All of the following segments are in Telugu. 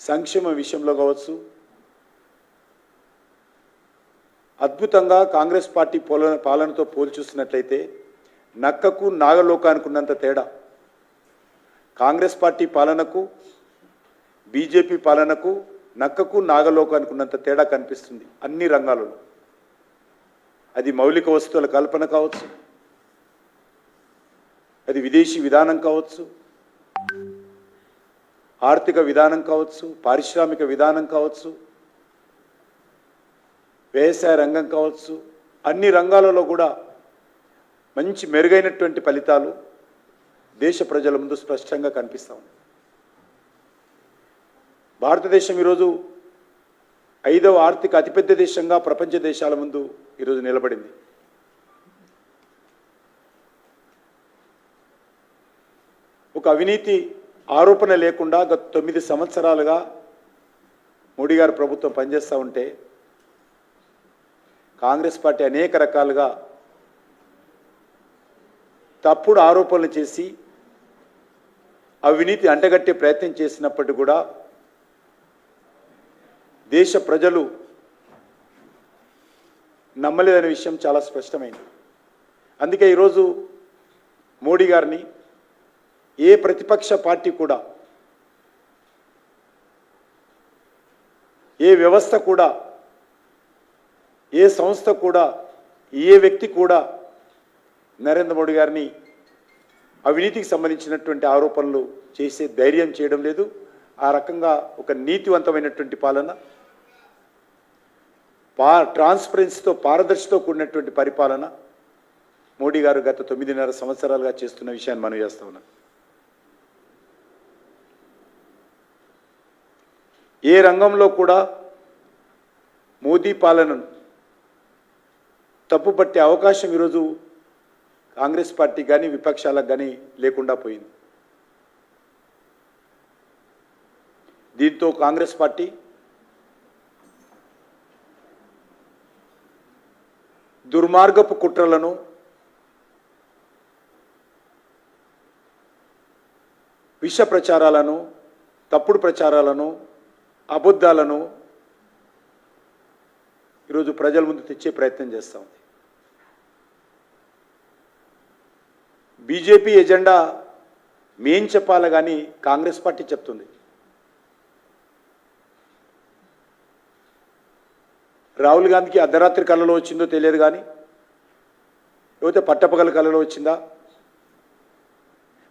సంక్షేమ విషయంలో కావచ్చు అద్భుతంగా కాంగ్రెస్ పార్టీ పాలనతో పోల్చి చూస్తున్నట్లయితే నక్కకు నాగలోకానికి ఉన్నంత తేడా కాంగ్రెస్ పార్టీ పాలనకు బీజేపీ పాలనకు నక్కకు నాగలోకానికి ఉన్నంత తేడా కనిపిస్తుంది అన్ని రంగాలలో. అది మౌలిక వస్తువుల కల్పన కావచ్చు, అది విదేశీ విధానం కావచ్చు, ఆర్థిక విధానం కావచ్చు, పారిశ్రామిక విధానం కావచ్చు, వ్యవసాయ రంగం కావచ్చు, అన్ని రంగాలలో కూడా మంచి మెరుగైనటువంటి ఫలితాలు దేశ ప్రజల ముందు స్పష్టంగా కనిపిస్తూ ఉంది. భారతదేశం ఈరోజు 5వ ఆర్థిక అతిపెద్ద దేశంగా ప్రపంచ దేశాల ముందు ఈరోజు నిలబడింది. ఒక అవినీతి ఆరోపణ లేకుండా గత 9 సంవత్సరాలుగా మోడీ గారు ప్రభుత్వం పనిచేస్తూ ఉంటే కాంగ్రెస్ పార్టీ అనేక రకాలుగా తప్పుడు ఆరోపణలు చేసి అవినీతి అంటగట్టే ప్రయత్నం చేసినప్పటికీ కూడా దేశ ప్రజలు నమ్మలేదనే విషయం చాలా స్పష్టమైంది. అందుకే ఈరోజు మోడీ గారిని ఏ ప్రతిపక్ష పార్టీ కూడా, ఏ వ్యవస్థ కూడా, ఏ సంస్థ కూడా, ఏ వ్యక్తి కూడా నరేంద్ర మోడీ గారిని అవినీతికి సంబంధించినటువంటి ఆరోపణలు చేసే ధైర్యం చేయడం లేదు. ఆ రకంగా ఒక నీతివంతమైనటువంటి పాలన, ట్రాన్స్పరెన్సీతో, పారదర్శితో కూడినటువంటి పరిపాలన మోడీ గారు గత 9.5 సంవత్సరాలుగా చేస్తున్న విషయాన్ని మనం చేస్తూ ఉన్నాం. ఏ రంగంలో కూడా మోదీ పాలనను తప్పుపట్టే అవకాశం ఈరోజు కాంగ్రెస్ పార్టీ కానీ విపక్షాలకు కానీ లేకుండా పోయింది. దీంతో కాంగ్రెస్ పార్టీ దుర్మార్గపు కుట్రలను, విష ప్రచారాలను, తప్పుడు ప్రచారాలను, అబద్ధాలను ఈరోజు ప్రజల ముందు తెచ్చే ప్రయత్నం చేస్తూ ఉంది. బీజేపీ ఎజెండా మేం చెప్పాలి కానీ కాంగ్రెస్ పార్టీ చెప్తుంది. రాహుల్ గాంధీకి అర్ధరాత్రి కళలో వచ్చిందో తెలియదు కానీ, లేకపోతే పట్టపగల కళలో వచ్చిందా,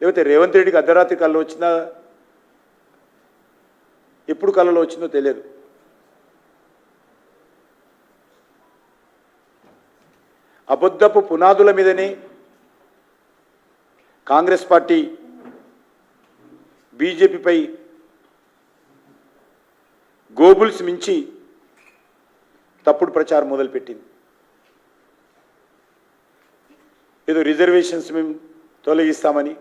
లేకపోతే రేవంత్ రెడ్డికి అర్ధరాత్రి కళలో వచ్చిందా, ఎప్పుడు కళలో వచ్చిందో తెలియదు. అబద్ధపు పునాదుల మీదనే కాంగ్రెస్ పార్టీ బీజేపీపై గోబుల్స్ మించి తప్పుడు ప్రచారం మొదలుపెట్టింది. ఏదో రిజర్వేషన్స్ మేము తొలగిస్తామని,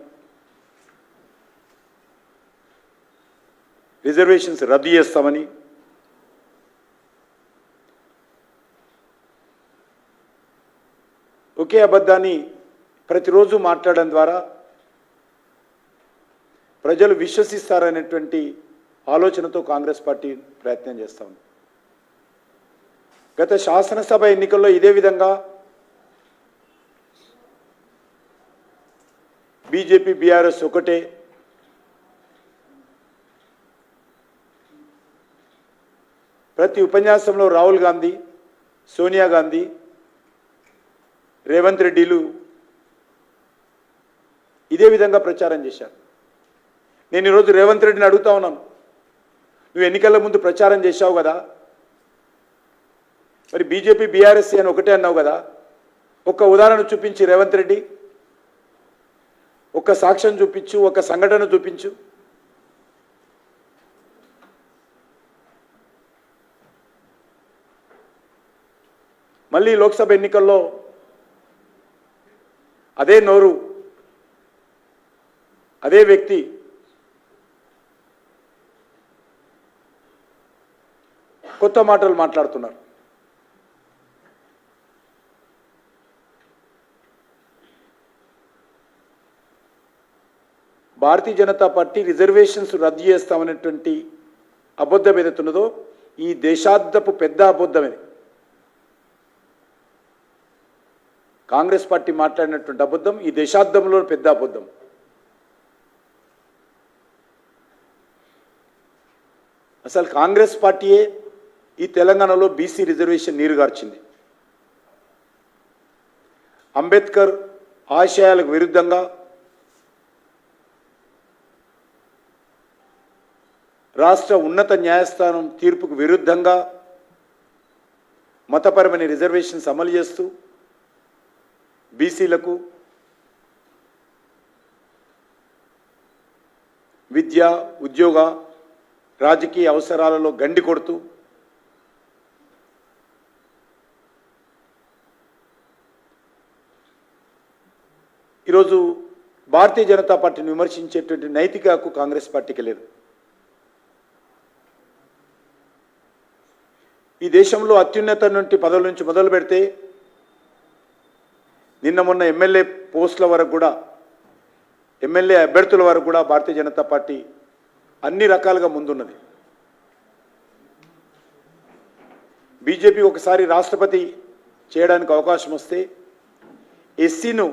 రిజర్వేషన్స్ రద్దు చేస్తామని, ఒకే అబద్ధాన్ని ప్రతిరోజు మాట్లాడడం ద్వారా ప్రజలు విశ్వసిస్తారనేటువంటి ఆలోచనతో కాంగ్రెస్ పార్టీ ప్రయత్నం చేస్తూ ఉంది. గత శాసనసభ ఎన్నికల్లో ఇదే విధంగా బీజేపీ, బీఆర్ఎస్ ఒకటే, ప్రతి ఉపన్యాసంలో రాహుల్ గాంధీ, సోనియా గాంధీ, రేవంత్ రెడ్డిలు ఇదే విధంగా ప్రచారం చేశారు. నేను ఈరోజు రేవంత్ రెడ్డిని అడుగుతా ఉన్నాను, నువ్వు ఎన్నికల ముందు ప్రచారం చేశావు కదా, మరి బీజేపీ, బీఆర్ఎస్ అని ఒకటే అన్నావు కదా, ఒక్క ఉదాహరణ చూపించి రేవంత్ రెడ్డి, ఒక్క సాక్ష్యం చూపించు, ఒక సంఘటన చూపించు. మళ్ళీ లోక్సభ ఎన్నికల్లో అదే నోరు, అదే వ్యక్తి కొత్త మాటలు మాట్లాడుతున్నారు. భారతీయ జనతా పార్టీ రిజర్వేషన్స్ రద్దు చేస్తామనేటువంటి అబద్ధం ఏదైతే ఉన్నదో ఈ దేశాద్దపు పెద్ద అబద్ధమే. కాంగ్రెస్ పార్టీ మాట్లాడినటువంటి అబద్ధం ఈ దేశాబ్దంలో పెద్ద అబద్ధం. అసలు కాంగ్రెస్ పార్టీయే ఈ తెలంగాణలో బీసీ రిజర్వేషన్ నీరుగార్చింది. అంబేద్కర్ ఆశయాలకు విరుద్ధంగా రాష్ట్ర ఉన్నత న్యాయస్థానం తీర్పుకు విరుద్ధంగా మతపరమైన రిజర్వేషన్స్ అమలు చేస్తూ బీసీలకు విద్య, ఉద్యోగ, రాజకీయ అవసరాలలో గండి కొడుతూ ఈరోజు భారతీయ జనతా పార్టీని విమర్శించేటువంటి నైతిక హక్కు కాంగ్రెస్ పార్టీకి లేదు. ఈ దేశంలో అత్యున్నత నుండి పదవుల నుంచి మొదలు పెడితే నిన్న మొన్న ఎమ్మెల్యే పోస్టుల వరకు కూడా, ఎమ్మెల్యే అభ్యర్థుల వరకు కూడా భారతీయ జనతా పార్టీ అన్ని రకాలుగా ముందున్నది. బీజేపీ ఒకసారి రాష్ట్రపతి చేయడానికి అవకాశం వస్తే ఎస్సీను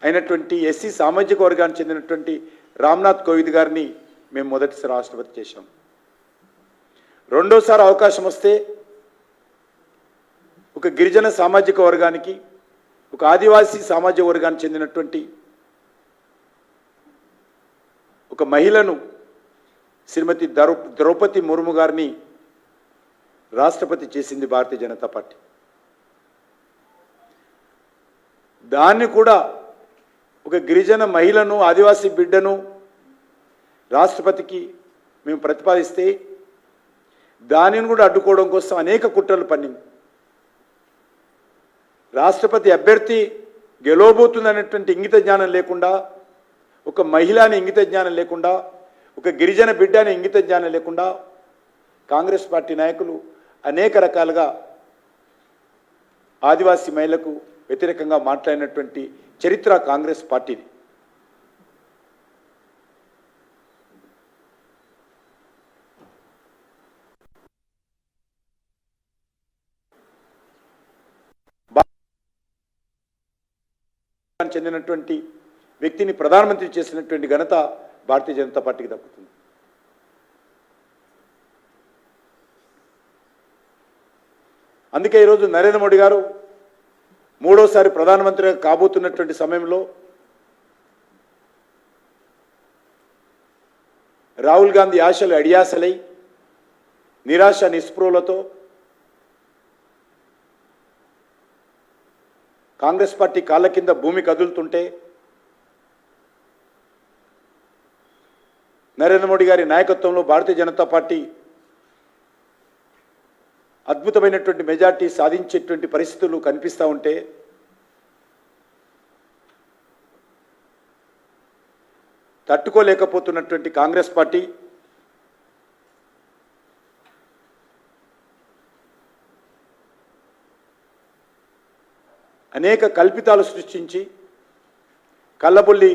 అయినటువంటి ఎస్సీ సామాజిక వర్గానికి చెందినటువంటి రామ్నాథ్ కోవింద్ గారిని మేము మొదటిసారి రాష్ట్రపతి చేశాం. రెండోసారి అవకాశం వస్తే ఒక గిరిజన సామాజిక వర్గానికి, ఒక ఆదివాసీ సామాజిక వర్గానికి చెందినటువంటి ఒక మహిళను శ్రీమతి ద్రౌపది ముర్ము గారిని రాష్ట్రపతి చేసింది భారతీయ జనతా పార్టీ. దాన్ని కూడా ఒక గిరిజన మహిళను, ఆదివాసీ బిడ్డను రాష్ట్రపతికి మేము ప్రతిపాదిస్తే దానిని కూడా అడ్డుకోవడం కోసం అనేక కుట్రలు పన్నింది. రాష్ట్రపతి అభ్యర్థి గెలవబోతుందనేటువంటి ఇంగిత జ్ఞానం లేకుండా, ఒక మహిళ అని ఇంగిత జ్ఞానం లేకుండా, ఒక గిరిజన బిడ్డ అని ఇంగిత జ్ఞానం లేకుండా కాంగ్రెస్ పార్టీ నాయకులు అనేక రకాలుగా ఆదివాసీ మహిళలకు వ్యతిరేకంగా మాట్లాడినటువంటి చరిత్ర కాంగ్రెస్ పార్టీది. చెందినటువంటి వ్యక్తిని ప్రధానమంత్రి చేసినటువంటి ఘనత భారతీయ జనతా పార్టీకి దక్కుతుంది. అందుకే ఈరోజు నరేంద్ర మోడీ గారు మూడోసారి ప్రధానమంత్రిగా కాబోతున్నటువంటి సమయంలో రాహుల్ గాంధీ ఆశలు అడియాసలై నిరాశ నిస్పృహలతో కాంగ్రెస్ పార్టీ కాళ్ళ కింద భూమి కదులుతుంటే నరేంద్ర మోడీ గారి నాయకత్వంలో భారతీయ జనతా పార్టీ అద్భుతమైనటువంటి మెజార్టీ సాధించేటువంటి పరిస్థితులు కనిపిస్తూ ఉంటే తట్టుకోలేకపోతున్నటువంటి కాంగ్రెస్ పార్టీ అనేక కల్పితాలు సృష్టించి కల్లబొల్లి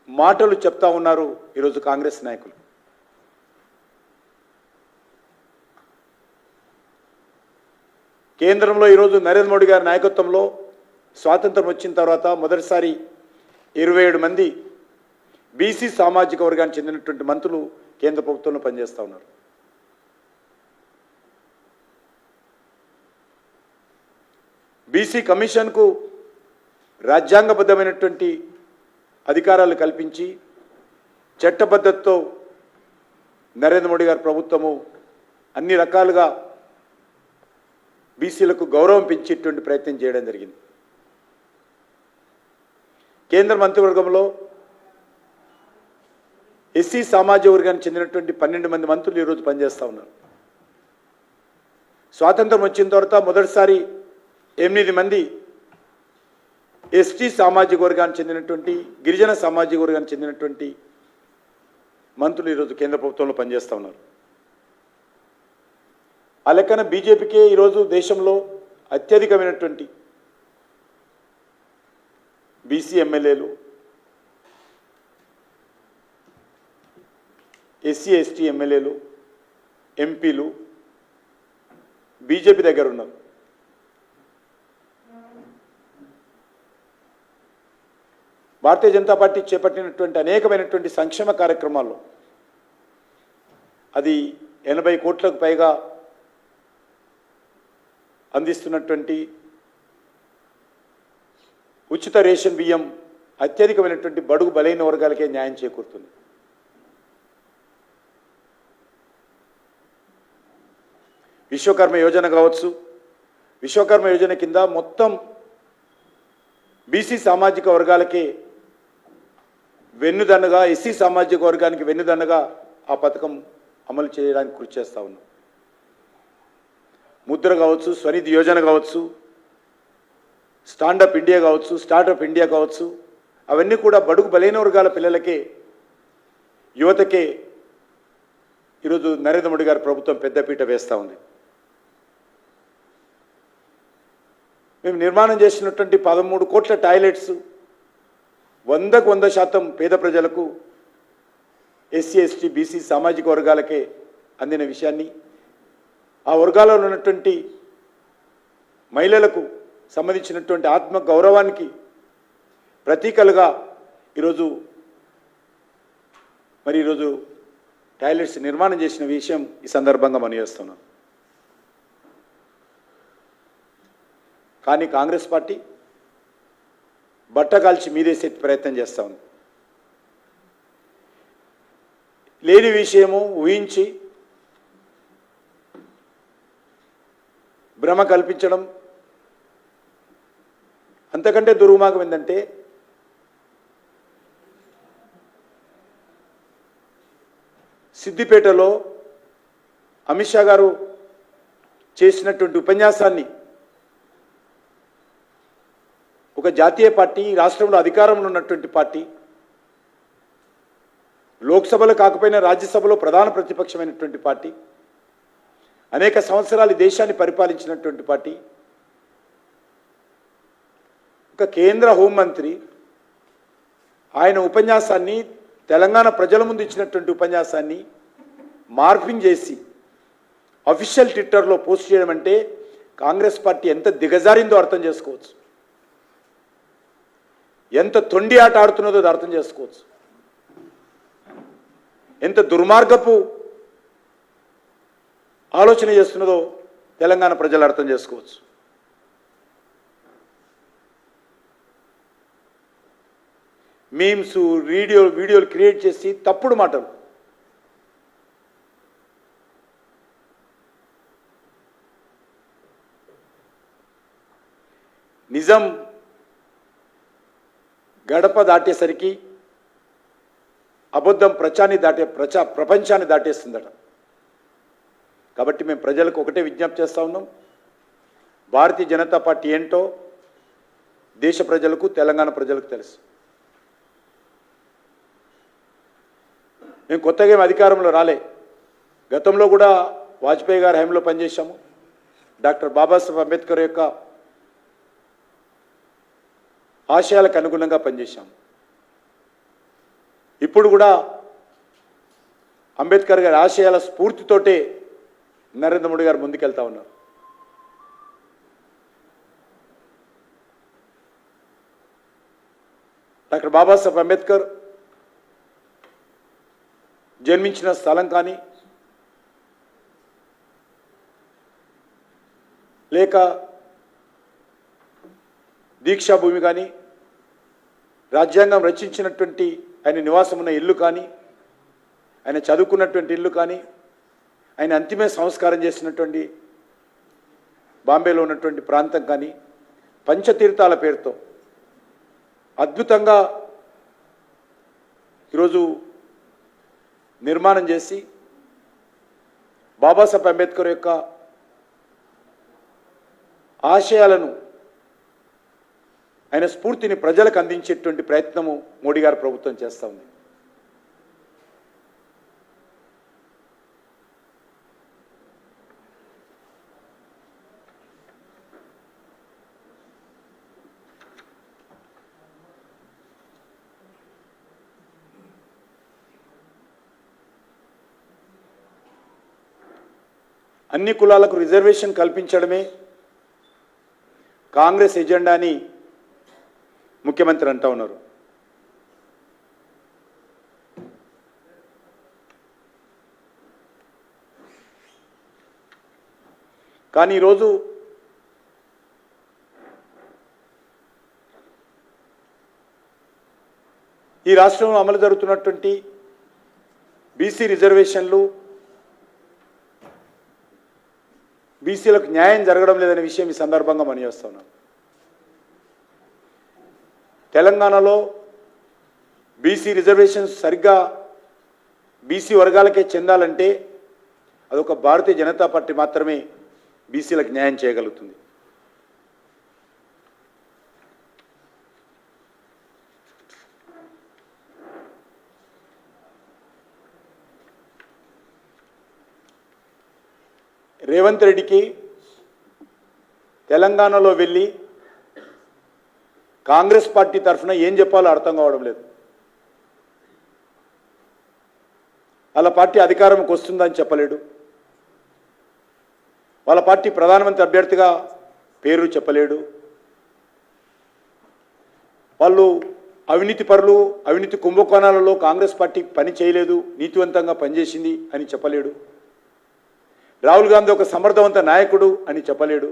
మాటలు చెప్తా ఉన్నారు ఈరోజు కాంగ్రెస్ నాయకులు. కేంద్రంలో ఈరోజు నరేంద్ర మోడీ గారి నాయకత్వంలో స్వాతంత్రం వచ్చిన తర్వాత మొదటిసారి 27 మంది బీసీ సామాజిక వర్గానికి చెందినటువంటి మంత్రులు కేంద్ర ప్రభుత్వంలో పనిచేస్తూ ఉన్నారు. బీసీ కమిషన్కు రాజ్యాంగబద్ధమైనటువంటి అధికారాలు కల్పించి చట్టబద్ధతతో నరేంద్ర మోడీ గారి ప్రభుత్వము అన్ని రకాలుగా బీసీలకు గౌరవం పెంచేటువంటి ప్రయత్నం చేయడం జరిగింది. కేంద్ర మంత్రివర్గంలో ఎస్సీ సామాజిక వర్గానికి చెందినటువంటి 12 మంది మంత్రులు ఈరోజు పనిచేస్తూ ఉన్నారు. స్వాతంత్రం వచ్చిన తర్వాత మొదటిసారి 8 మంది ఎస్టీ సామాజిక వర్గానికి చెందినటువంటి, గిరిజన సామాజిక వర్గానికి చెందినటువంటి మంత్రులు ఈరోజు కేంద్ర ప్రభుత్వంలో పనిచేస్తూ ఉన్నారు. ఆ లెక్కన బీజేపీకే ఈరోజు దేశంలో అత్యధికమైనటువంటి బీసీ ఎమ్మెల్యేలు, ఎస్సీ ఎస్టీ ఎమ్మెల్యేలు, ఎంపీలు బీజేపీ దగ్గర ఉన్నారు. భారతీయ జనతా పార్టీ చేపట్టినటువంటి అనేకమైనటువంటి సంక్షేమ కార్యక్రమాల్లో అది 80 కోట్లకు పైగా అందిస్తున్నటువంటి ఉచిత రేషన్ బియ్యం అత్యధికమైనటువంటి బడుగు బలైన వర్గాలకే న్యాయం చేకూరుతుంది. విశ్వకర్మ యోజన కావచ్చు, విశ్వకర్మ యోజన కింద మొత్తం బీసీ సామాజిక వర్గాలకే వెన్నుదన్నుగా, ఎస్సీ సామాజిక వర్గానికి వెన్నుదన్నుగా ఆ పథకం అమలు చేయడానికి కృషి చేస్తూ ఉన్నాం. ముద్ర కావచ్చు, స్వనిధి యోజన కావచ్చు, స్టాండప్ ఇండియా కావచ్చు, స్టార్టప్ ఇండియా కావచ్చు, అవన్నీ కూడా బడుగు బలైన వర్గాల పిల్లలకే, యువతకే ఈరోజు నరేంద్ర మోడీ గారి ప్రభుత్వం పెద్దపీట వేస్తూ ఉంది. మేము నిర్మాణం చేసినటువంటి 13 కోట్ల టాయిలెట్స్ 100కు 100% పేద ప్రజలకు, ఎస్సీ ఎస్టీ బీసీ సామాజిక వర్గాలకే అందిన విషయాన్ని, ఆ వర్గాలలో ఉన్నటువంటి మహిళలకు సంబంధించినటువంటి ఆత్మ గౌరవానికి ప్రతీకలుగా ఈరోజు టాయిలెట్స్ నిర్మాణం చేసిన విషయం ఈ సందర్భంగా మనం చేస్తున్నాం. కానీ కాంగ్రెస్ పార్టీ బట్టకాల్చి మీదేసే ప్రయత్నం చేస్తూ ఉంది. లేని విషయము ఊహించి భ్రమ కల్పించడం, అంతకంటే దుర్మార్గం ఏంటంటే సిద్దిపేటలో అమిత్ షా గారు చేసినటువంటి ఉపన్యాసాన్ని ఒక జాతీయ పార్టీ, రాష్ట్రంలో అధికారంలో ఉన్నటువంటి పార్టీ, లోక్సభలో కాకపోయినా రాజ్యసభలో ప్రధాన ప్రతిపక్షమైనటువంటి పార్టీ, అనేక సంవత్సరాలు దేశాన్ని పరిపాలించినటువంటి పార్టీ, ఒక కేంద్ర హోంమంత్రి ఆయన ఉపన్యాసాన్ని, తెలంగాణ ప్రజల ముందు ఇచ్చినటువంటి ఉపన్యాసాన్ని మార్పింగ్ చేసి అఫీషియల్ ట్విట్టర్లో పోస్ట్ చేయడం అంటే కాంగ్రెస్ పార్టీ ఎంత దిగజారిందో అర్థం చేసుకోవచ్చు, ఎంత తొండి ఆట ఆడుతున్నదో అర్థం చేసుకోవచ్చు, ఎంత దుర్మార్గపు ఆలోచన చేస్తున్నదో తెలంగాణ ప్రజలు అర్థం చేసుకోవచ్చు. మీమ్స్, వీడియోలు క్రియేట్ చేసి తప్పుడు మాటలు, నిజం గడప దాటేసరికి అబద్ధం ప్రపంచాన్ని దాటేస్తుందట. కాబట్టి మేము ప్రజలకు ఒకటే విజ్ఞప్తి చేస్తూ ఉన్నాం, భారతీయ జనతా పార్టీ ఏంటో దేశ ప్రజలకు, తెలంగాణ ప్రజలకు తెలుసు. మేము కొత్తగా ఏం అధికారంలో రాలే, గతంలో కూడా వాజ్పేయి గారి హయాంలో పనిచేశాము, డాక్టర్ బాబాసాహెబ్ అంబేద్కర్ యొక్క ఆశయాలకు అనుగుణంగా పనిచేశాము. ఇప్పుడు కూడా అంబేద్కర్ గారి ఆశయాల స్ఫూర్తితోటే నరేంద్ర మోడీ గారు ముందుకెళ్తా ఉన్నారు. డాక్టర్ బాబాసాహెబ్ అంబేద్కర్ జన్మించిన స్థలం కానీ, లేక దీక్షాభూమి కానీ, రాజ్యాంగం రచించినటువంటి ఆయన నివాసం ఉన్న ఇల్లు కానీ, ఆయన చదువుకున్నటువంటి ఇల్లు కానీ, ఆయన అంతిమ సంస్కారం చేసినటువంటి బాంబేలో ఉన్నటువంటి ప్రాంతం కానీ పంచతీర్థాల పేరుతో అద్భుతంగా ఈరోజు నిర్మాణం చేసి బాబాసాహెబ్ అంబేద్కర్ యొక్క ఆశయాలను, ఆయన స్ఫూర్తిని ప్రజలకు అందించేటువంటి ప్రయత్నము మోడీ గారి ప్రభుత్వం చేస్తూ ఉంది. అన్ని కులాలకు రిజర్వేషన్ కల్పించడమే కాంగ్రెస్ ఎజెండా అని ముఖ్యమంత్రి అంటూ ఉన్నారు. కానీ ఈరోజు ఈ రాష్ట్రంలో అమలు జరుగుతున్నటువంటి బీసీ రిజర్వేషన్లు బీసీలకు న్యాయం జరగడం లేదనే విషయం ఈ సందర్భంగా మనం చేస్తున్నాం. తెలంగాణలో బీసీ రిజర్వేషన్స్ సరిగ్గా బీసీ వర్గాలకే చెందాలంటే అదొక భారతీయ జనతా పార్టీ మాత్రమే బీసీలకు న్యాయం చేయగలుగుతుంది. రేవంత్ రెడ్డికి తెలంగాణలో వెళ్ళి కాంగ్రెస్ పార్టీ తరఫున ఏం చెప్పాలో అర్థం కావడం లేదు. వాళ్ళ పార్టీ అధికారంకి వస్తుందని చెప్పలేడు, వాళ్ళ పార్టీ ప్రధానమంత్రి అభ్యర్థిగా పేరు చెప్పలేడు, వాళ్ళు అవినీతి పరులు, అవినీతి కుంభకోణాలలో కాంగ్రెస్ పార్టీ పని చేయలేదు, నీతివంతంగా పనిచేసింది అని చెప్పలేడు, రాహుల్ గాంధీ ఒక సమర్థవంత నాయకుడు అని చెప్పలేడు.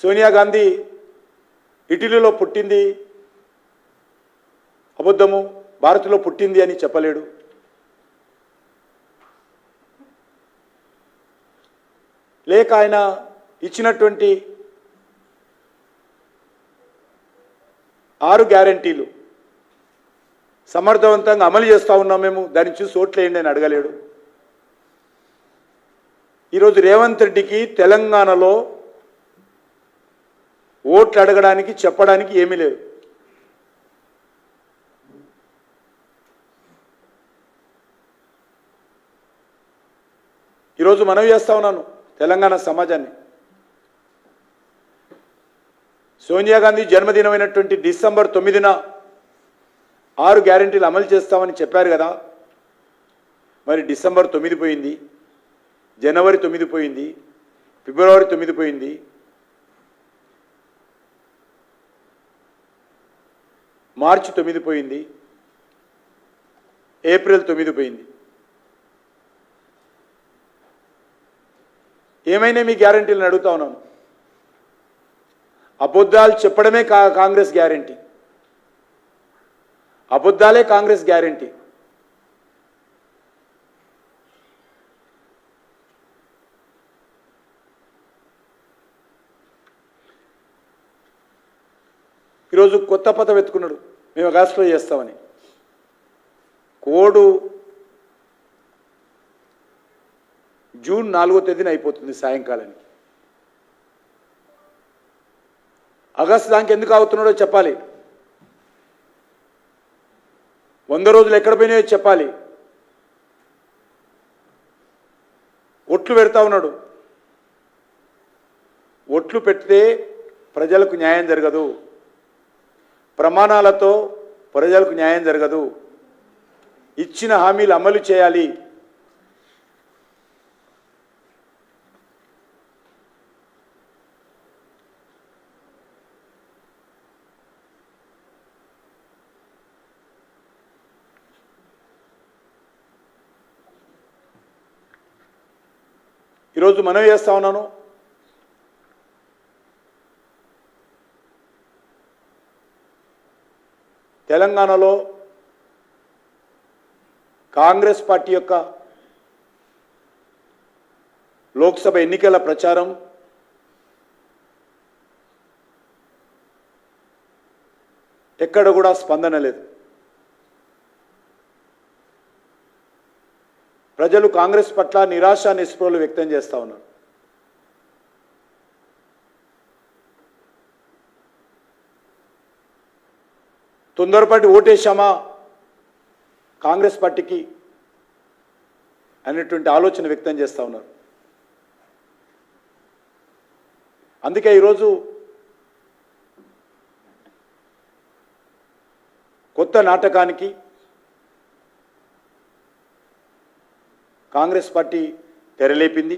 సోనియా గాంధీ ఇటలీలో పుట్టింది అబద్ధము, భారత్లో పుట్టింది అని చెప్పలేడు. లేక ఆయన ఇచ్చినటువంటి 6 గ్యారంటీలు సమర్థవంతంగా అమలు చేస్తూ ఉన్నాం, మేము దాన్ని చూసి ఓట్లేయండి అని అడగలేడు. ఈరోజు రేవంత్ రెడ్డికి తెలంగాణలో ఓట్లు అడగడానికి చెప్పడానికి ఏమీ లేదు. ఈరోజు మనవి చేస్తా ఉన్నాను తెలంగాణ సమాజాన్ని, సోనియా గాంధీ జన్మదినమైనటువంటి డిసెంబర్ 9న 6 గ్యారెంటీలు అమలు చేస్తామని చెప్పారు కదా, మరి డిసెంబర్ 9 పోయింది, జనవరి 9 పోయింది, ఫిబ్రవరి 9 పోయింది, మార్చి 9 పోయింది, ఏప్రిల్ 9 పోయింది. ఏమైనా మీ గ్యారెంటీలను అడుగుతా ఉన్నాను. అబద్ధాలు చెప్పడమే కాంగ్రెస్ గ్యారెంటీ, అబద్ధాలే కాంగ్రెస్ గ్యారెంటీ. ఈరోజు కొత్త పథ వెతుకున్నాడు, మేము ఆగస్టులో చేస్తామని. కోడ్ జూన్ 4వ తేదీన అయిపోతుంది సాయంకాలానికి. ఆగస్టు దానికి ఎందుకు అవుతున్నాడో చెప్పాలి, 100 రోజులు ఎక్కడ పోయినాయో చెప్పాలి. ఒట్లు పెడతా ఉన్నాడు, ఒట్లు పెడితే ప్రజలకు న్యాయం జరగదు, ప్రమాణాలతో ప్రజలకు న్యాయం జరగదు, ఇచ్చిన హామీలు అమలు చేయాలి. ఈరోజు మనం చేస్తా ఉన్నాను, తెలంగాణలో కాంగ్రెస్ పార్టీ యొక్క లోక్సభ ఎన్నికల ప్రచారం ఎక్కడ కూడా స్పందన లేదు. ప్రజలు కాంగ్రెస్ పట్ల నిరాశ నిస్పృహలు వ్యక్తం చేస్తూ ఉన్నారు. తొందరపాటి ఓటేశామా కాంగ్రెస్ పార్టీకి అనేటువంటి ఆలోచన వ్యక్తం చేస్తూ ఉన్నారు. అందుకే ఈరోజు కొత్త నాటకానికి, కాంగ్రెస్ పార్టీ తెరలేపింది.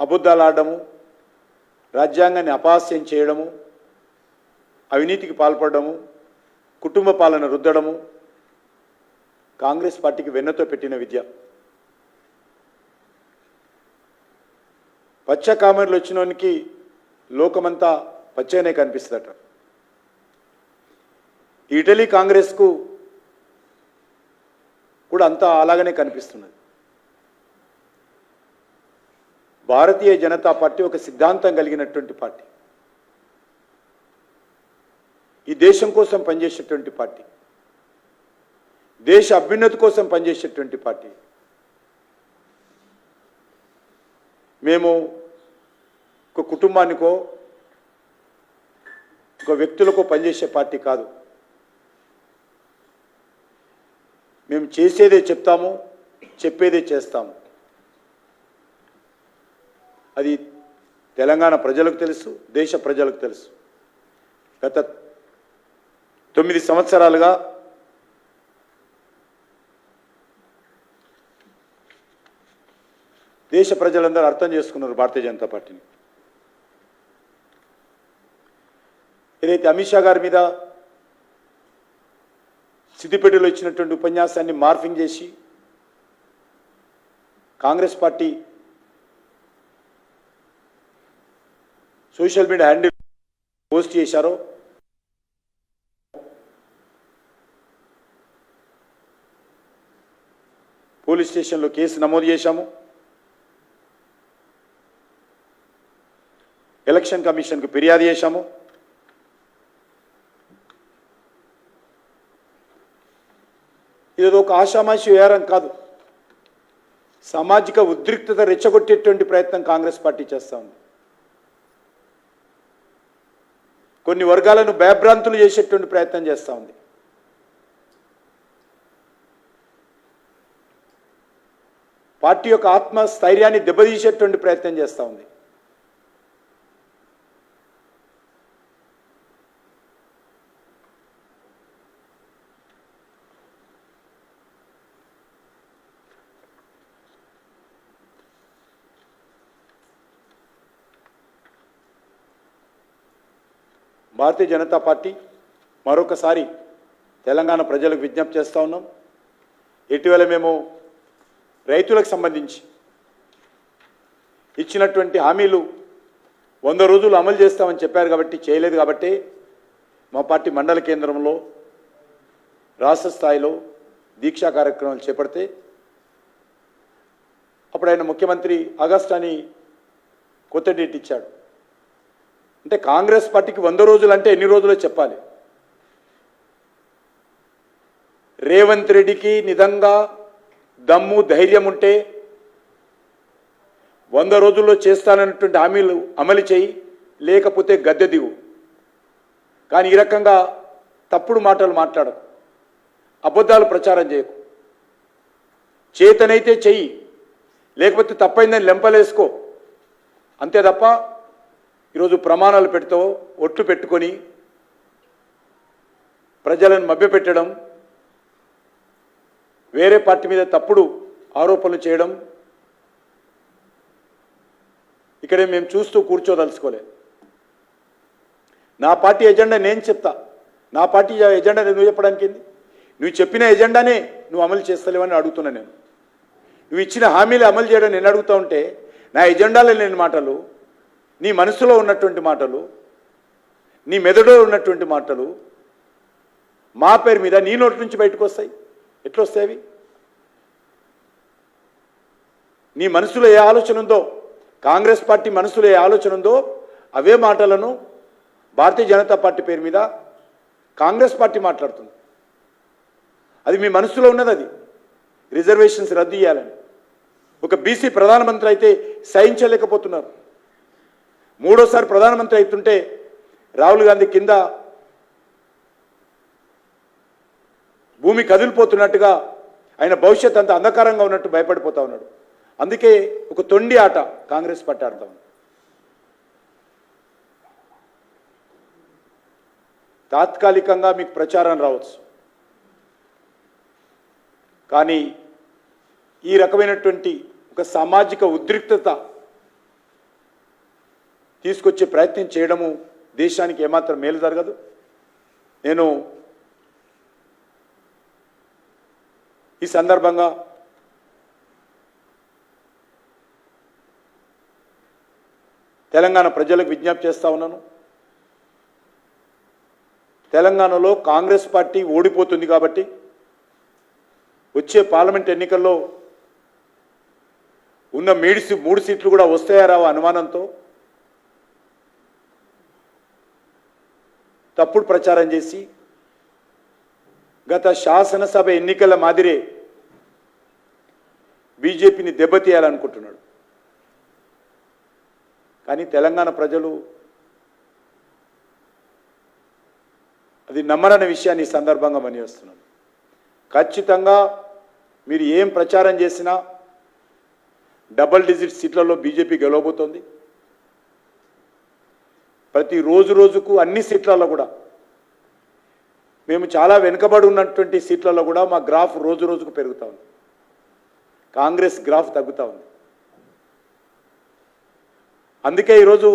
అబద్ధాలు ఆడడము, రాజ్యాంగాన్ని అపహాస్యం చేయడము, అవినీతికి పాల్పడము, కుటుంబ పాలన రుద్దడము కాంగ్రెస్ పార్టీకి వెన్నతో పెట్టిన విద్య. పచ్చ కామెర్లు వచ్చినోనికి లోకమంతా పచ్చనే కనిపిస్తుందట. ఇటలీ కాంగ్రెస్కు కూడా అంతా అలాగనే కనిపిస్తున్నది. భారతీయ జనతా పార్టీ ఒక సిద్ధాంతం కలిగినటువంటి పార్టీ, ఈ దేశం కోసం పనిచేసేటువంటి పార్టీ, దేశ అభ్యున్నతి కోసం పనిచేసేటువంటి పార్టీ. మేము ఒక కుటుంబానికో ఒక వ్యక్తులకో పనిచేసే పార్టీ కాదు. మేము చేసేదే చెప్తాము, చెప్పేదే చేస్తాము. అది తెలంగాణ ప్రజలకు తెలుసు, దేశ ప్రజలకు తెలుసు. గత 9 సంవత్సరాలుగా దేశ ప్రజలందరూ అర్థం చేసుకున్నారు భారతీయ జనతా పార్టీని. ఏదైతే అమిత్ షా గారి మీద సిద్దిపేటలో ఇచ్చినటువంటి ఉపన్యాసాన్ని మార్ఫింగ్ చేసి Congress party social media handle post చేశారో పోలీస్ స్టేషన్లో కేసు నమోదు చేశాము. ఎలక్షన్ కమిషన్కు ఫిర్యాదు చేశాము. ఇదేదో ఒక ఆషామాషి వ్యవహారం కాదు. సామాజిక ఉద్రిక్తత రెచ్చగొట్టేటువంటి ప్రయత్నం కాంగ్రెస్ పార్టీ చేస్తూ ఉంది. కొన్ని వర్గాలను భయభ్రాంతులు చేసేటువంటి ప్రయత్నం చేస్తూ ఉంది. పార్టీ యొక్క ఆత్మస్థైర్యాన్ని దెబ్బతీసేటువంటి ప్రయత్నం చేస్తూ ఉంది. భారతీయ జనతా పార్టీ మరొకసారి తెలంగాణ ప్రజలకు విజ్ఞప్తి చేస్తూ ఉన్నాం. ఇటీవల మేము రైతులకు సంబంధించి ఇచ్చినటువంటి హామీలు 100 రోజులు అమలు చేస్తామని చెప్పారు కాబట్టి చేయలేదు కాబట్టి మా పార్టీ మండల కేంద్రంలో రాష్ట్ర స్థాయిలో దీక్షా కార్యక్రమాలు చేపడితే అప్పుడు ఆయన ముఖ్యమంత్రి ఆగస్టు అని కొత్త డేట్ ఇచ్చాడు. అంటే కాంగ్రెస్ పార్టీకి 100 రోజులు అంటే ఎన్ని రోజులో చెప్పాలి. రేవంత్ రెడ్డికి నిజంగా దమ్ము ధైర్యం ఉంటే 100 రోజుల్లో చేస్తానన్నటువంటి హామీలు అమలు చేయి, లేకపోతే గద్దె దిగు. కానీ ఈ రకంగా తప్పుడు మాటలు మాట్లాడకు, అబద్ధాలు ప్రచారం చేయకు. చేతనైతే చెయ్యి, లేకపోతే తప్పైందని లెంపలేసుకో. అంతే తప్ప ఈరోజు ప్రమాణాలు పెడతావు, ఒట్లు పెట్టుకొని ప్రజలను మభ్యపెట్టడం, వేరే పార్టీ మీద తప్పుడు ఆరోపణలు చేయడం ఇక్కడే మేము చూస్తూ కూర్చోదలుచుకోలేదు. నా పార్టీ ఎజెండా నేను చెప్తా. నా పార్టీ ఎజెండా నువ్వు చెప్పడానికి నువ్వు చెప్పిన ఎజెండానే నువ్వు అమలు చేస్తలేవని అడుగుతున్నా. నువ్వు ఇచ్చిన హామీలు అమలు చేయడం నేను అడుగుతూ ఉంటే నా ఎజెండాలో లేని మాటలు, నీ మనసులో ఉన్నటువంటి మాటలు, నీ మెదడులో ఉన్నటువంటి మాటలు మా పేరు మీద నీ నోటి నుంచి బయటకు వస్తాయి. ఎట్లా వస్తాయి అవి? నీ మనసులో ఏ ఆలోచన ఉందో, కాంగ్రెస్ పార్టీ మనసులో ఏ ఆలోచన ఉందో అవే మాటలను భారతీయ జనతా పార్టీ పేరు మీద కాంగ్రెస్ పార్టీ మాట్లాడుతుంది. అది మీ మనసులో ఉన్నది. అది రిజర్వేషన్స్ రద్దు చేయాలని ఒక బీసీ ప్రధానమంత్రి అయితే సహించలేకపోతున్నారు. 3వ సారి ప్రధానమంత్రి అవుతుంటే రాహుల్ గాంధీ కింద భూమి కదిలిపోతున్నట్టుగా ఆయన భవిష్యత్ అంత అంధకారంగా ఉన్నట్టు భయపడిపోతా ఉన్నాడు. అందుకే ఒక తొండి ఆట కాంగ్రెస్ పార్టీ ఆడుతా ఉంది. తాత్కాలికంగా మీకు ప్రచారం రావచ్చు. కానీ ఈ రకమైనటువంటి ఒక సామాజిక ఉద్రిక్తత తీసుకొచ్చే ప్రయత్నం చేయడము దేశానికి ఏమాత్రం మేలు జరగదు. నేను ఈ సందర్భంగా తెలంగాణ ప్రజలకు విజ్ఞప్తి చేస్తా ఉన్నాను. తెలంగాణలో కాంగ్రెస్ పార్టీ ఓడిపోతుంది కాబట్టి వచ్చే పార్లమెంట్ ఎన్నికల్లో ఉన్న 3 సీట్లు కూడా వస్తాయా రావా అనుమానంతో తప్పుడు ప్రచారం చేసి గత శాసనసభ ఎన్నికల మాదిరే బీజేపీని దెబ్బతీయాలనుకుంటున్నాడు. కానీ తెలంగాణ ప్రజలు అది నమ్మరన్న విషయాన్ని ఈ సందర్భంగా మనిస్తున్నాను. ఖచ్చితంగా మీరు ఏం ప్రచారం చేసినా డబుల్ డిజిట్ సీట్లలో బీజేపీ గెలవబోతోంది. ప్రతి రోజుకు అన్ని సీట్లలో కూడా మేము చాలా వెనుకబడి ఉన్నటువంటి సీట్లలో కూడా మా గ్రాఫ్ రోజుకు పెరుగుతూ ఉంది. కాంగ్రెస్ గ్రాఫ్ తగ్గుతూ ఉంది. అందుకే ఈరోజు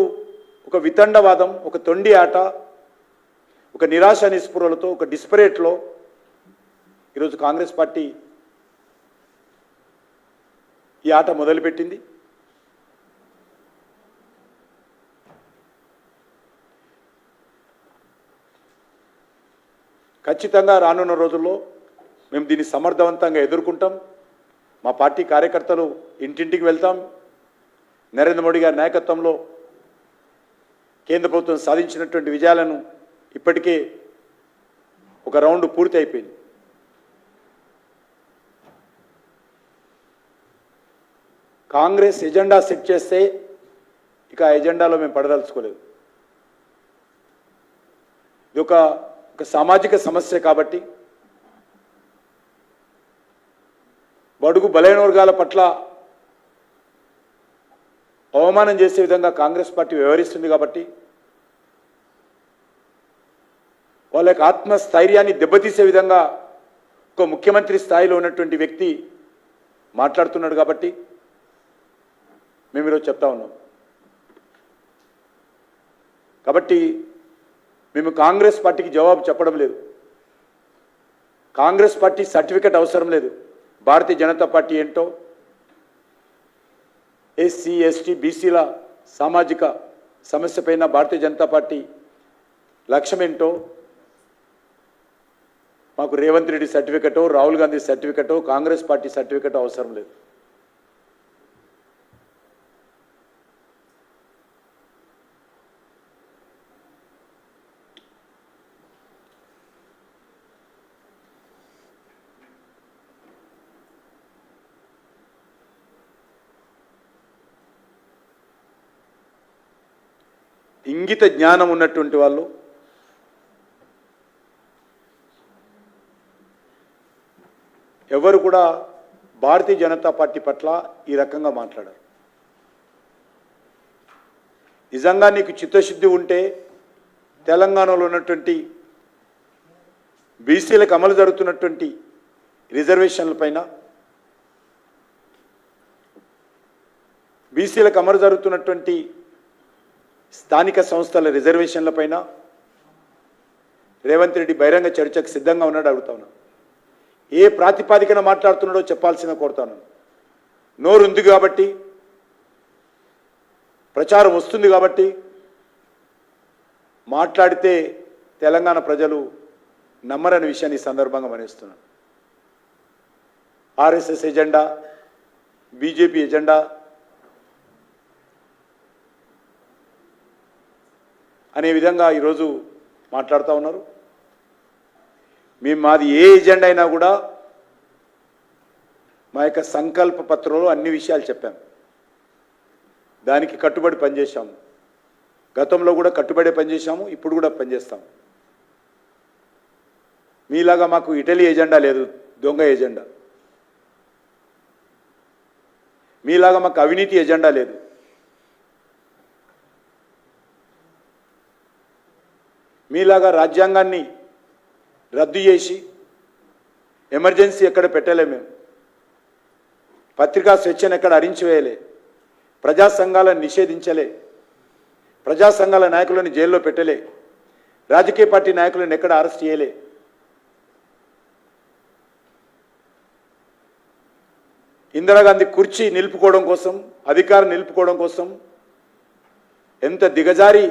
ఒక వితండవాదం, ఒక తొండి ఆట, ఒక నిరాశ నిస్పృహలతో, ఒక డిస్పరేట్లో ఈరోజు కాంగ్రెస్ పార్టీ ఈ ఆట మొదలుపెట్టింది. ఖచ్చితంగా రానున్న రోజుల్లో మేము దీన్ని సమర్థవంతంగా ఎదుర్కొంటాం. మా పార్టీ కార్యకర్తలు ఇంటింటికి వెళ్తాం. నరేంద్ర మోడీ గారి నాయకత్వంలో కేంద్ర ప్రభుత్వం సాధించినటువంటి విజయాలను ఇప్పటికే ఒక రౌండ్ పూర్తి అయిపోయింది. కాంగ్రెస్ ఎజెండా సెట్ చేస్తే ఇక ఆ ఎజెండాలో మేము పడదలుచుకోలేదు. ఇది ఒక సామాజిక సమస్య కాబట్టి బడుగు బలైన వర్గాల పట్ల అవమానం చేసే విధంగా కాంగ్రెస్ పార్టీ వ్యవహరిస్తుంది కాబట్టి వాళ్ళ యొక్క ఆత్మస్థైర్యాన్ని దెబ్బతీసే విధంగా ఒక ముఖ్యమంత్రి స్థాయిలో ఉన్నటువంటి వ్యక్తి మాట్లాడుతున్నాడు కాబట్టి మేము ఈరోజు చెప్తా ఉన్నాం. కాబట్టి మేము కాంగ్రెస్ పార్టీకి జవాబు చెప్పడం లేదు. కాంగ్రెస్ పార్టీ సర్టిఫికెట్ అవసరం లేదు. భారతీయ జనతా పార్టీ ఏంటో, ఎస్సీ ఎస్టీ బీసీల సామాజిక సమస్య పైన భారతీయ జనతా పార్టీ లక్ష్యం ఏంటో మాకు రేవంత్ రెడ్డి సర్టిఫికెటో, రాహుల్ గాంధీ సర్టిఫికెటో, కాంగ్రెస్ పార్టీ సర్టిఫికెటో అవసరం లేదు. ఇంగిత జ్ఞానం ఉన్నటువంటి వాళ్ళు ఎవరు కూడా భారతీయ జనతా పార్టీ పట్ల ఈ రకంగా మాట్లాడారు. నిజంగా నీకు చిత్తశుద్ధి ఉంటే తెలంగాణలో ఉన్నటువంటి బీసీలకు అమలు జరుగుతున్నటువంటి రిజర్వేషన్ల పైన, బీసీలకు అమలు జరుగుతున్నటువంటి స్థానిక సంస్థల రిజర్వేషన్ల పైన రేవంత్ రెడ్డి బహిరంగ చర్చకు సిద్ధంగా ఉన్నాడు అడుగుతా ఉన్నాను. ఏ ప్రాతిపాదికన మాట్లాడుతున్నాడో చెప్పాల్సిన కోరుతాను. నోరు ఉంది కాబట్టి, ప్రచారం వస్తుంది కాబట్టి మాట్లాడితే తెలంగాణ ప్రజలు నమ్మరని విషయాన్ని ఈ సందర్భంగా మనిస్తున్నాను. ఆర్ఎస్ఎస్ ఎజెండా, బీజేపీ ఎజెండా అనే విధంగా ఈరోజు మాట్లాడుతూ ఉన్నారు. మాది ఏ ఎజెండా అయినా కూడా మా యొక్క సంకల్ప పత్రంలో అన్ని విషయాలు చెప్పాం. దానికి కట్టుబడి పనిచేశాము. గతంలో కూడా కట్టుబడే పనిచేశాము, ఇప్పుడు కూడా పనిచేస్తాము. మీలాగా మాకు ఇటలీ ఎజెండా లేదు, దొంగ ఎజెండా. మీలాగా మాకు అవినీతి ఎజెండా లేదు. మీలాగా రాజ్యాంగాన్ని రద్దు చేసి ఎమర్జెన్సీ ఎక్కడ పెట్టలే, మేము పత్రికా స్వేచ్ఛను ఎక్కడ హరించివేయలే, ప్రజా సంఘాలను నిషేధించలే, ప్రజా సంఘాల నాయకులను జైల్లో పెట్టలే, రాజకీయ పార్టీ నాయకులను ఎక్కడ అరెస్ట్ చేయలే. ఇందిరాగాంధీ కుర్చీ నిలుపుకోవడం కోసం, అధికారం నిలుపుకోవడం కోసం ఎంత దిగజారి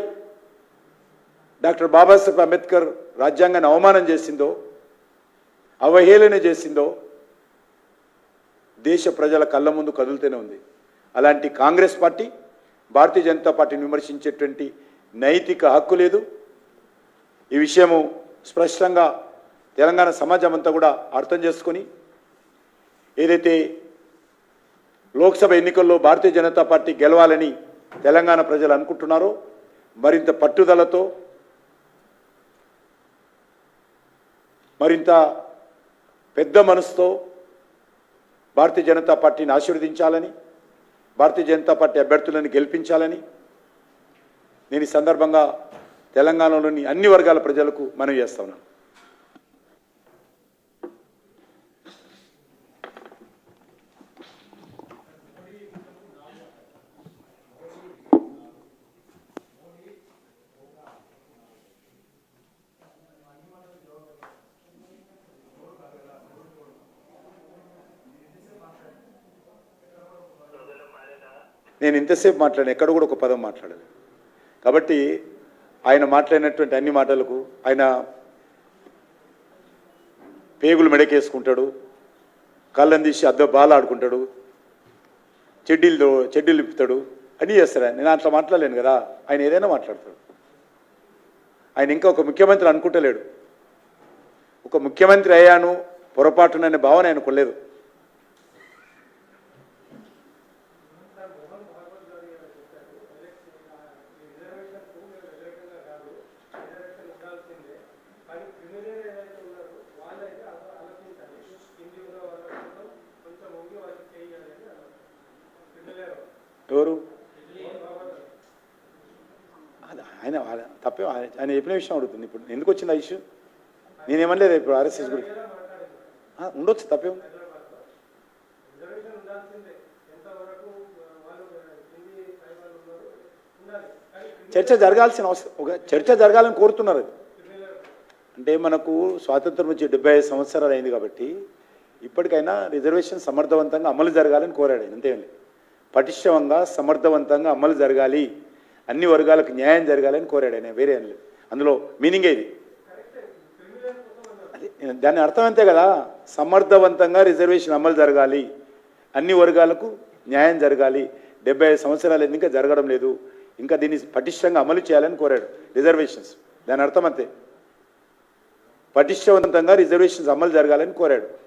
డాక్టర్ బాబాసాహెబ్ అంబేద్కర్ రాజ్యాంగాన్ని అవమానం చేసిందో, అవహేళన చేసిందో దేశ ప్రజల కళ్ళ ముందు కదులుతూనే ఉంది. అలాంటి కాంగ్రెస్ పార్టీ భారతీయ జనతా పార్టీని విమర్శించేటువంటి నైతిక హక్కు లేదు. ఈ విషయము స్పష్టంగా తెలంగాణ సమాజం అంతా కూడా అర్థం చేసుకొని, ఏదైతే లోక్సభ ఎన్నికల్లో భారతీయ జనతా పార్టీ గెలవాలని తెలంగాణ ప్రజలు అనుకుంటున్నారో మరింత పట్టుదలతో, మరింత పెద్ద మనసుతో భారతీయ జనతా పార్టీని ఆశీర్వదించాలని, భారతీయ జనతా పార్టీ అభ్యర్థులను గెలిపించాలని నేను ఈ సందర్భంగా తెలంగాణలోని అన్ని వర్గాల ప్రజలకు మనవి చేస్తా ఉన్నాను. నేను ఇంతసేపు మాట్లాడాను, ఎక్కడ కూడా ఒక పదం మాట్లాడలేదు. కాబట్టి ఆయన మాట్లాడినటువంటి అన్ని మాటలకు ఆయన పేగులు మెడకేసుకుంటాడు, కళ్ళని తీసి అద్దె బాల ఆడుకుంటాడు, చెడ్డీలు నిప్పుతాడు, అన్నీ చేస్తాడు. నేను అట్లా మాట్లాడలేను కదా, ఆయన ఏదైనా మాట్లాడతాడు. ఆయన ఇంకా ఒక ముఖ్యమంత్రి అనుకుంటలేడు. ఒక ముఖ్యమంత్రి అయ్యాను పొరపాటుననే భావన ఆయనకు లేదు. ఎవరు ఆయన తప్పే, ఆయన చెప్పిన విషయం అడుగుతుంది. ఇప్పుడు ఎందుకు వచ్చింది ఆ ఇష్యూ? నేనేమనలేదు. ఇప్పుడు ఆర్ఎస్ఎస్ గురించి ఉండొచ్చు, తప్పే ఉంది. చర్చ జరగాల్సిన అవసరం, ఒక చర్చ జరగాలని కోరుతున్నారు. అంటే మనకు స్వాతంత్రం వచ్చి 75 సంవత్సరాలు అయింది కాబట్టి ఇప్పటికైనా రిజర్వేషన్ సమర్థవంతంగా అమలు జరగాలని కోరాడు. అంతేం పటిష్టంగా సమర్థవంతంగా అమలు జరగాలి, అన్ని వర్గాలకు న్యాయం జరగాలని కోరాడు ఆయన. వేరే ఏం లేదు అందులో. మీనింగే ఇది. అది దాని అర్థం అంతే కదా, సమర్థవంతంగా రిజర్వేషన్ అమలు జరగాలి, అన్ని వర్గాలకు న్యాయం జరగాలి. 75 సంవత్సరాలు ఇంకా జరగడం లేదు, ఇంకా దీన్ని పటిష్టంగా అమలు చేయాలని కోరాడు రిజర్వేషన్స్. దాని అర్థం అంతే, పటిష్టవంతంగా రిజర్వేషన్స్ అమలు జరగాలని కోరాడు.